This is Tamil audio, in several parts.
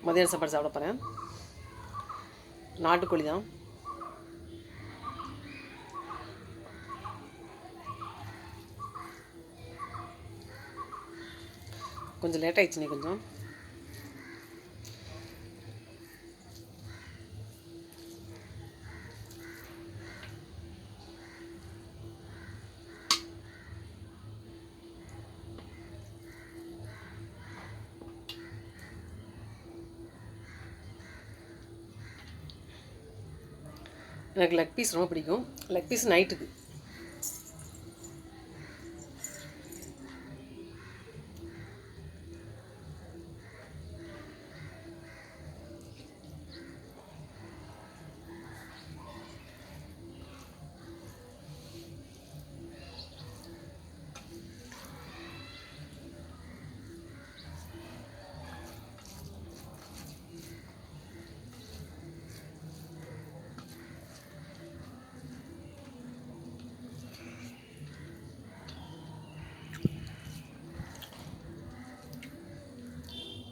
மதியான சாப்பாடு சாப்பிட போகிறேன். நாட்டுக்கோழி தான். கொஞ்சம் லேட் ஆகிடுச்சு நீ கொஞ்சம். எனக்கு லெக் பீஸ் ரொம்ப பிடிக்கும். லெக் பீஸ் நைட்டுக்கு.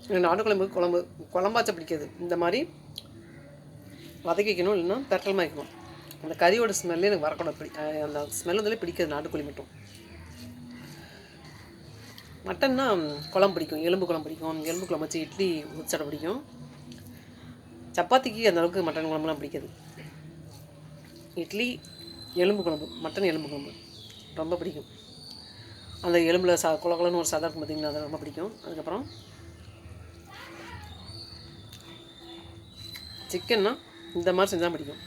எனக்கு நாட்டுக்குழம்பு குழம்பாச்ச பிடிக்காது. இந்த மாதிரி வதக்கி வைக்கணும், இல்லைன்னா பெரட்டல் வைக்கணும். அந்த கறியோட ஸ்மெல்லே எனக்கு வரக்கூடாது. அந்த ஸ்மெல் வந்தாலே பிடிக்காது நாட்டுக்கோழி மட்டும். மட்டன்னா குழம்பு பிடிக்கும், எலும்பு குழம்பு பிடிக்கும். எலும்பு குழம்பு வச்சு இட்லி ஊற்றாட பிடிக்கும். சப்பாத்திக்கு அந்தளவுக்கு மட்டன் குழம்புலாம் பிடிக்காது. இட்லி எலும்பு குழம்பு, மட்டன் எலும்பு குழம்பு ரொம்ப பிடிக்கும். அந்த எலும்பில் குளக்குலன்னு ஒரு சதை இருக்கும் பார்த்திங்கன்னா, அது ரொம்ப பிடிக்கும். அதுக்கப்புறம் சிக்கன்னா இந்த மாதிரி செஞ்சால் பிடிக்கும்.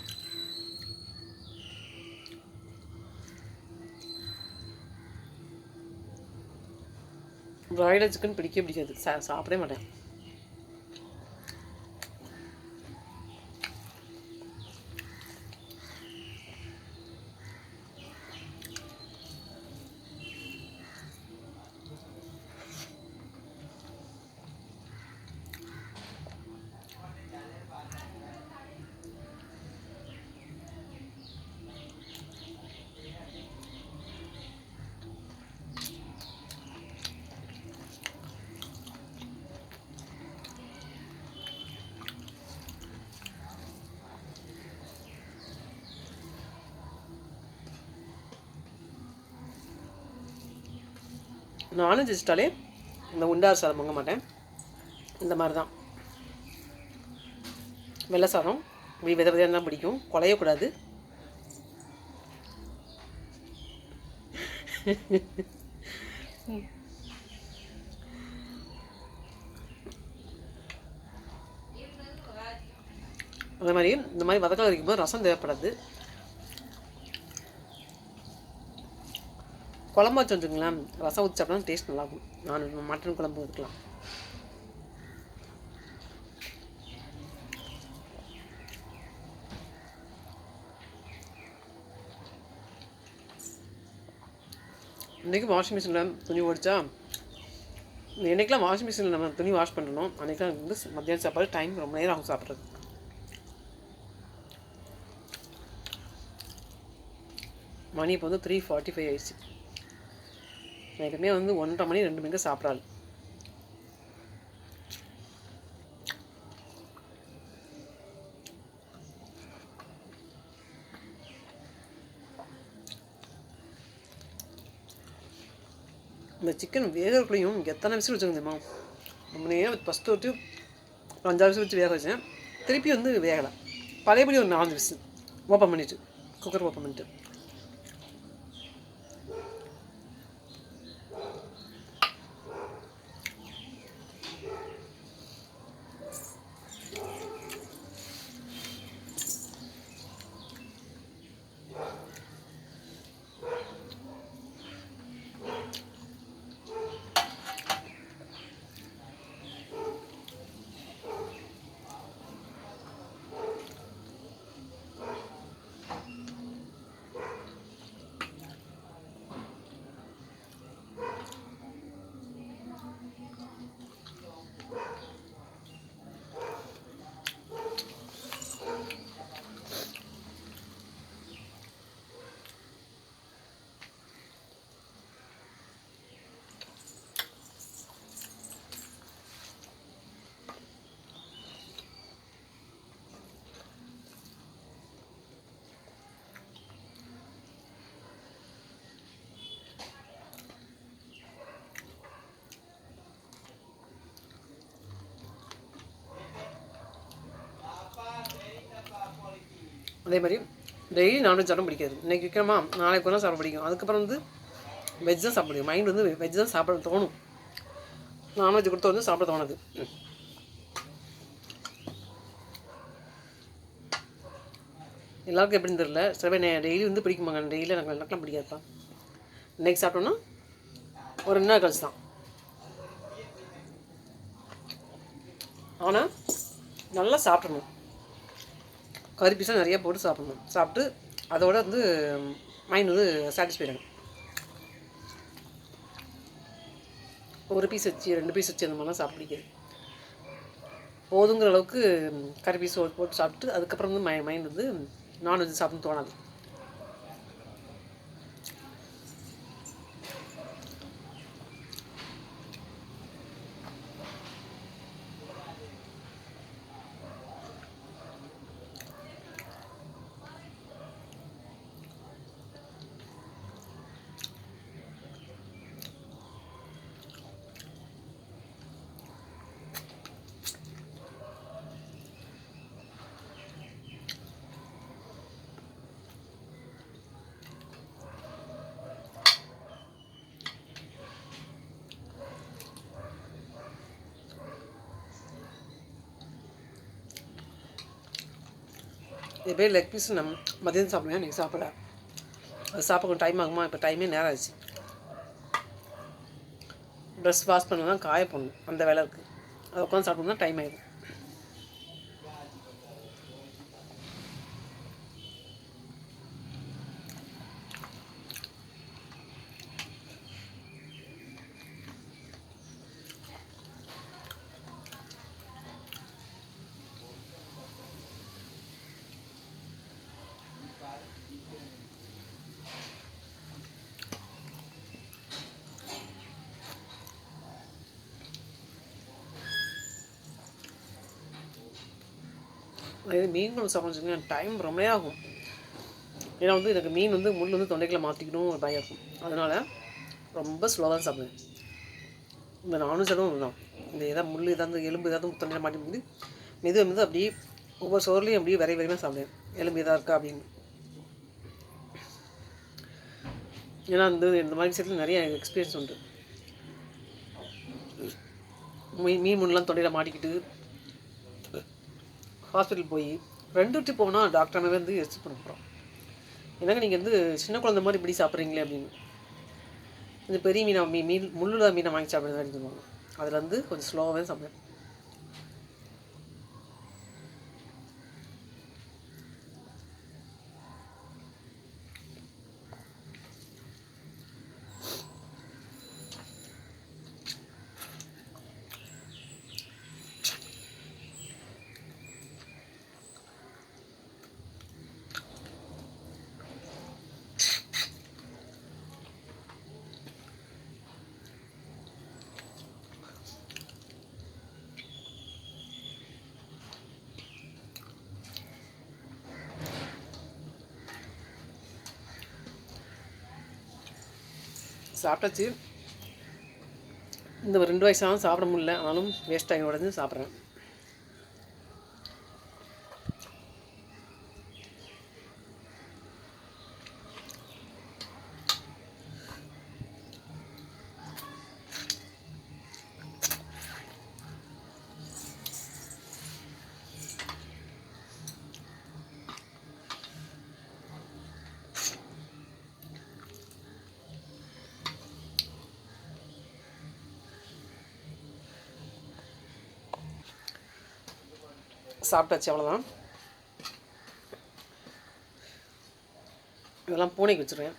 பிராய்லர் சிக்கன் பிடிக்கவே பிடிக்காது, சாப்பிடவே மாட்டேன். நான்வெஜ் வச்சிட்டாலே இந்த உண்டார் சாதம் வாங்க மாட்டேன். இந்த மாதிரி தான் வெள்ளை சாதம் வித விதையாக தான் பிடிக்கும். குலையக்கூடாது. அதே மாதிரி இந்த மாதிரி வதக்கல் வைக்கும்போது ரசம் தேவைப்படாது. குழம்பு வச்சு வச்சுங்களேன், ரசம் ஊற்றி சாப்பிட்டா டேஸ்ட் நல்லாயிருக்கும். நான் மட்டன் குழம்பு வைக்கலாம். இன்றைக்கி வாஷிங் மிஷினில் துணி ஓடிச்சா, இன்றைக்கெலாம் வாஷிங் மிஷினில் நம்ம துணி வாஷ் பண்ணணும். அன்றைக்கெலாம் வந்து மத்தியானம் சாப்பாடு டைம் ரொம்ப நேரம் ஆகும் சாப்பிட்றது. மணி இப்போ வந்து 3:45 ஆயிடுச்சு. நான் எப்பவுமே வந்து 1:30 மணி 2 மணிக்கு சாப்பிட்றாள். இந்த சிக்கன் வேகிறக்குள்ளையும் எத்தனை விசில் வச்சுருங்க தெரியுமா? ரொம்ப நேரம் ஃபஸ்ட்டு வச்சு 5-6 விசில் வச்சு வேக வச்சேன். திருப்பி வந்து வேகலை. பழையபடி ஒரு 4 விசில் ஓப்பன் பண்ணிவிட்டு, குக்கர் ஓப்பன் பண்ணிவிட்டு. அதே மாதிரி டெய்லி நான்வெஜ் சாப்பிட பிடிக்காது. இன்றைக்கி விற்கிறோமா நாளைக்கு ஒன்றா சாப்பிட பிடிக்கும். அதுக்கப்புறம் வந்து வெஜ் தான் சாப்பிட முடியும். மைண்ட் வந்து வெஜ் தான் சாப்பிட தோணும். நான்வெஜ் கொடுத்து வந்து சாப்பிட தோணுது. எல்லாருக்கும் எப்படின்னு தெரியல. சில பேர் டெய்லி வந்து பிடிக்குமாங்க. டெய்லி எனக்குலாம் பிடிக்காதுப்பா. இன்றைக்கி சாப்பிட்டோன்னா ஒரு 2 நாள் கழிச்சு தான். ஆனால் நல்லா சாப்பிடணும். கறி பீஸாக நிறையா போட்டு சாப்பிடணும். சாப்பிட்டு அதோட வந்து மைண்ட் வந்து சாட்டிஸ்ஃபைட் ஆகும். ஒரு பீஸ் வச்சு 2 பீஸ் வச்சு அந்த மாதிரிலாம் சாப்பிட பிடிக்காது. போதுங்கிற அளவுக்கு கறி பீஸ் போட்டு சாப்பிட்டு அதுக்கப்புறம் வந்து மைண்ட் வந்து நான்வெஜ் சாப்பிட்ணுன்னு தோணாது. இது பேர் லெக் பீஸ் நம்ம மதியம் சாப்பிடுவேன். இன்றைக்கி சாப்பிட அது சாப்பிட கொஞ்சம் டைம் ஆகுமா? இப்போ டைமே நேரம் ஆச்சு. ட்ரெஸ் வாஷ் பண்ண தான் காய போடணும். அந்த வேலை இருக்குது. அதை உட்காந்து சாப்பிட்டோம்னா டைம் ஆகிடும். அது மீன் குழம்பு சாப்பிட்ணுன்னு டைம் ரொம்ப ஆகும். ஏன்னா வந்து எனக்கு மீன் வந்து முள் வந்து தொண்டைக்குள்ள மாற்றிக்கணும் ஒரு பயம் இருக்கும். அதனால் ரொம்ப ஸ்லோவாக சாப்பிடுவேன். இந்த நானும் சாப்பிடும் தான். இந்த ஏதாவது முள் ஏதாவது எலும்பு ஏதாவது தொண்டையில் மாட்டி முடியுது மெதுவாக வந்து அப்படியே ஒவ்வொரு சோர்லேயும் அப்படியே விரைவாக சாப்பிடுவேன். எலும்பு எதாக இருக்கா அப்படின்னு. ஏன்னா இந்த மாதிரி விஷயத்தில் நிறைய எக்ஸ்பீரியன்ஸ் உண்டு. மீன் முன்னெலாம் தொண்டையில் மாட்டிக்கிட்டு ஹாஸ்பிட்டல் போய் 2 ட்ரிப் போனால் டாக்டர் வந்து எக்ஸ்ட் பண்ண போகிறோம். என்னங்க நீங்கள் வந்து சின்ன குழந்தை மாதிரி இப்படி சாப்பிட்றீங்களே அப்படின்னு. கொஞ்சம் பெரிய மீன் முள்ளுள்ள மீனை வாங்கி சாப்பிட்றது அப்படின்னு சொல்லுவாங்க. அதில் வந்து கொஞ்சம் ஸ்லோவாகவே சாப்பிடுவேன். சாப்பிட்டாச்சு. இந்த 2 வயசாகவும் சாப்பிட முடியல. ஆனாலும் வேஸ்ட் ஆகி உடனே சாப்பிட்றேன். சாப்பிட்டாச்சு, அவ்வளோதான். இதெல்லாம் பூனைக்கு வச்சுருவேன்.